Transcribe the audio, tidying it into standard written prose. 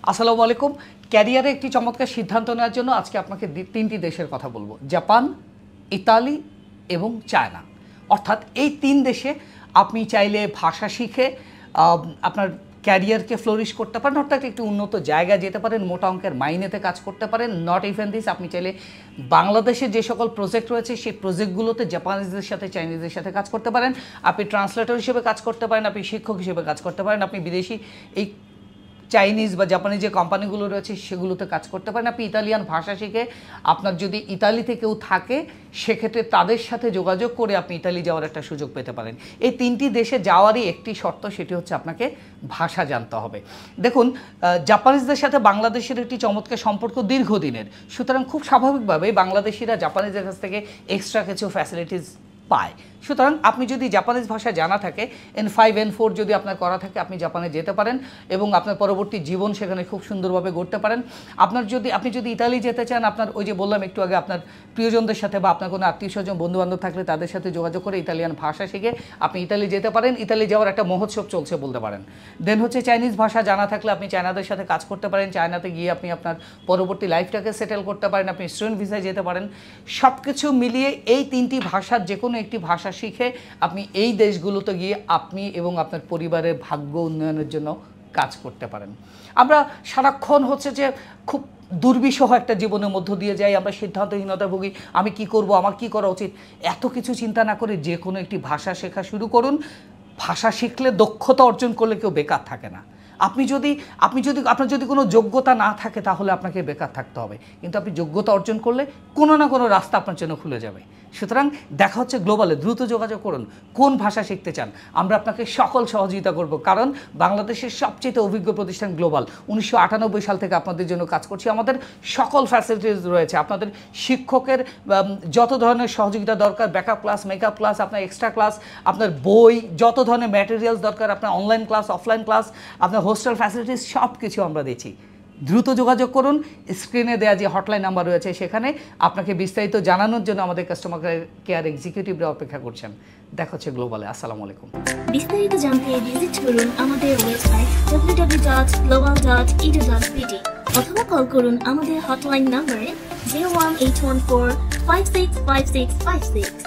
আসসালামু আলাইকুম। ক্যারিয়ারে একটি চমৎকার সিদ্ধান্ত নেওয়ার জন্য আজকে আপনাকে তিনটি দেশের কথা বলবো, জাপান, ইতালি এবং চায়না। অর্থাৎ এই তিন দেশে আপনি চাইলে ভাষা শিখে আপনার ক্যারিয়ারকে ফ্লোরিশ করতে পারেন, অর্থাৎ একটি উন্নত জায়গায় যেতে পারেন, মোটা অঙ্কের মাইনেতে কাজ করতে পারেন। নট ইভেন দিস, আপনি চাইলে বাংলাদেশের যে সকল প্রজেক্ট রয়েছে সেই প্রজেক্টগুলোতে জাপানিজদের সাথে চাইনিজদের সাথে কাজ করতে পারেন। আপনি ট্রান্সলেটর হিসেবে কাজ করতে পারেন, আপনি শিক্ষক হিসেবে কাজ করতে পারেন, আপনি বিদেশি এই চাইনিজ বা জাপানিজ যে কোম্পানিগুলো রয়েছে সেগুলোতে কাজ করতে পারেন। আপনি ইতালিয়ান ভাষা শিখে আপনার যদি ইতালিতে কেউ থাকে সেক্ষেত্রে তাদের সাথে যোগাযোগ করে আপনি ইতালি যাওয়ার একটা সুযোগ পেতে পারেন। এই তিনটি দেশে যাওয়ারই একটি শর্ত, সেটি হচ্ছে আপনাকে ভাষা জানতে হবে। দেখুন, জাপানিজদের সাথে বাংলাদেশের একটি চমৎকার সম্পর্ক দীর্ঘদিনের, সুতরাং খুব স্বাভাবিকভাবেই বাংলাদেশিরা জাপানিজদের কাছ থেকে এক্সট্রা কিছু ফ্যাসিলিটিস পায়। সুতরাং আপনি যদি জাপানিজ ভাষা জানা থাকে, N5 N4 যদি আপনার করা থাকে, আপনি জাপানে যেতে পারেন এবং আপনার পরবর্তী জীবন সেখানে খুব সুন্দরভাবে গড়তে পারেন। আপনি যদি ইতালি যেতে চান, আপনার ওই যে বললাম একটু আগে, আপনার প্রিয়জনদের সাথে বা আপনার কোনো আত্মীয় স্বজন বন্ধুবান্ধব থাকলে তাদের সাথে যোগাযোগ করে ইতালিয়ান ভাষা শিখে আপনি ইতালি যেতে পারেন। ইতালি যাওয়ার একটা মহোৎসব চলছে বলতে পারেন। দেন হচ্ছে চাইনিজ ভাষা জানা থাকলে আপনি চায়নাদের সাথে কাজ করতে পারেন। চায়নাতে গিয়ে আপনি আপনার পরবর্তী লাইফটাকে সেটেল করতে পারেন, আপনি স্টুডেন্ট ভিসায় যেতে পারেন। সব কিছু মিলিয়ে এই তিনটি ভাষার যে কোনো একটি ভাষা শিখে আপনি এই দেশগুলোতে গিয়ে আপনি এবং আপনার পরিবারের ভাগ্য উন্নয়নের জন্য কাজ করতে পারেন। আমরা সারাক্ষণ হচ্ছে যে খুব দুর্বিষহ একটা জীবনের মধ্য দিয়ে যাই, আমরা সিদ্ধান্তহীনতা ভুগি, আমি কি করব, আমার কি করা উচিত, এত কিছু চিন্তা না করে যে কোনো একটি ভাষা শেখা শুরু করুন। ভাষা শিখলে, দক্ষতা অর্জন করলে কেউ বেকার থাকে না। আপনার যদি কোনো যোগ্যতা না থাকে তাহলে আপনাকে বেকার থাকতে হবে, কিন্তু আপনি যোগ্যতা অর্জন করলে কোনো না কোনো রাস্তা আপনার জন্য খুলে যাবে। সুতরাং দেখা হচ্ছে গ্লোবালে, দ্রুত যোগাযোগ করুন। কোন ভাষা শিখতে চান, আমরা আপনাকে সকল সহযোগিতা করব, কারণ বাংলাদেশের সবচেয়ে অভিজ্ঞ প্রতিষ্ঠান গ্লোবাল 1998 সাল থেকে আপনাদের জন্য কাজ করছি। আমাদের সকল ফ্যাসিলিটিস রয়েছে। আপনাদের শিক্ষকের যত ধরনের সহযোগিতা দরকার, ব্যাকআপ ক্লাস, মেকআপ ক্লাস, আপনার এক্সট্রা ক্লাস, আপনার বই, যত ধরনের ম্যাটেরিয়ালস দরকার, আপনার অনলাইন ক্লাস, অফলাইন ক্লাস, আপনার হোস্টেল ফ্যাসিলিটিস, সব কিছু আমরা দিচ্ছি। দ্রুত যোগাযোগ করুন। স্ক্রিনে দেওয়া যে হটলাইন নাম্বার রয়েছে সেখানে আপনাকে বিস্তারিত জানানোর জন্য আমাদের কাস্টমার কেয়ার এক্সিকিউটিভরা অপেক্ষা করছেন। দেখা হচ্ছে গ্লোবালে। আসসালামু আলাইকুম। বিস্তারিত জানতে ভিজিট করুন আমাদের ওয়েবসাইট www.edu.pt অথবা কল করুন আমাদের হটলাইন নম্বরে 01814 565656।